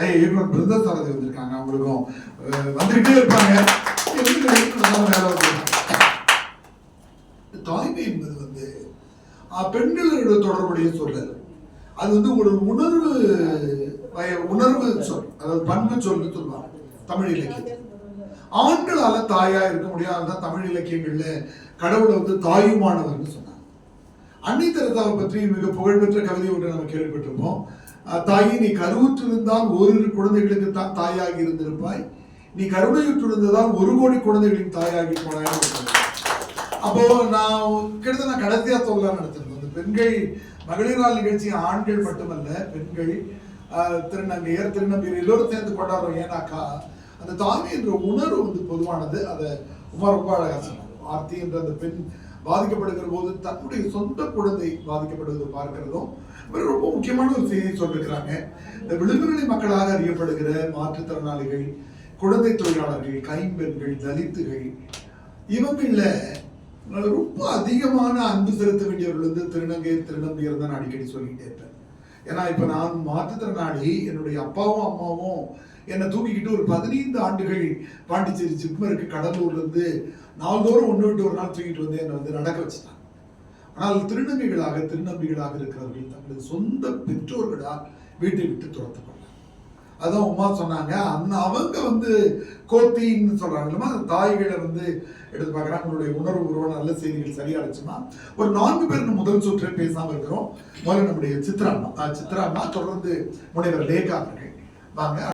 இயக்குனர் பிருந்தா சாரதி வந்திருக்காங்க. அவங்களுக்கும் வந்துகிட்டே இருப்பாங்க. தாய்மை என்பது பெண்களோட தொடர்புடைய சொல்லல். அது ஒரு உணர்வு சொல், அதாவது பண்பு சொல்லு சொல்லுவாங்க தமிழ் இலக்கியத்தில். ஆண்களால தாயா இருக்க முடியாதுதான் தமிழ் இலக்கியங்கள்ல கடவுளை தாயுமானவர்னு சொன்னாங்க. அன்னை தெரசாவை பற்றி மிக புகழ்பெற்ற கவிதை ஒன்று நம்ம கேள்விப்பட்டிருப்போம். தாயி, நீ கருவுற்றிருந்தால் ஓரிரு குழந்தைகளுக்கு தான் தாயாகி இருந்திருப்பாய், நீ கருணையுற்றிருந்ததால் 1 கோடி குழந்தைகளின் தாயாகி போனாய். அப்போ நான் கடைசியா சொல்லலாம்னு நினைச்சிருந்தேன். அந்த பெண்கள் மகளிர் நாள் நிகழ்ச்சி ஆண்கள் மட்டுமல்ல, பெண்கள், திருநங்கையர், திருநம்பியர் எல்லோரும் சேர்ந்து கொண்டாடுறோம். ஏன்னாக்கா அந்த தாய்மை என்ற உணர்வு பொதுவானது. அதை ரொம்ப அழகா சொன்னாங்க. ஆர்த்தி என்ற அந்த பெண் பாதிக்கப்படுகிற போது தன்னுடைய சொந்த குழந்தை பாதிக்கப்படுவதை பார்க்கிறதும் ரொம்ப முக்கியமான ஒரு செய்தி சொல்லிருக்கிறாங்க. இந்த விளிம்புநிலை மக்களாக அறியப்படுகிற மாற்றுத்திறனாளிகள், குழந்தை தொழிலாளர்கள், கைம்பெண்கள், தலித்துகள், இவங்கள ரொம்ப அதிகமான அன்பு செலுத்த வேண்டியவர்கள் திருநங்கை, திருநம்பியர் தான் அடிக்கடி சொல்லிக்கிட்டே இருப்பேன். ஏன்னா இப்ப நான் மாற்றுத்திறனாளி, என்னுடைய அப்பாவும் அம்மாவும் என்னை தூக்கிக்கிட்டு ஒரு 15 ஆண்டுகள் பாண்டிச்சேரி ஜிப்மருக்கு கடலூர்ல இருந்து நாள்தோறும் ஒன்று விட்டு ஒரு நாள் தூக்கிட்டு வந்து என்னை நடக்க வச்சுட்டாங்க. ஆனால் திருநங்கைகளாக, திருநம்பிகளாக இருக்கிறவர்கள் தங்களது சொந்த பெற்றோர்களால் வீட்டை விட்டு துரத்தப்படலாம். அதான் உமா சொன்னாங்க. அவங்க கோத்தின்னு சொல்றாங்க, அந்த தாய்களை எடுத்து பார்க்குறாங்க. அவங்களுடைய உணர்வு உருவான நல்ல செய்திகள் சரியா இருந்துச்சுன்னா ஒரு 4 பேர் முதல் சுற்று பேசாம இருக்கிறோம். முதல்ல நம்முடைய சித்ராமா தொடர்ந்து முனைவர் லேகா அவர்கள் வாங்க.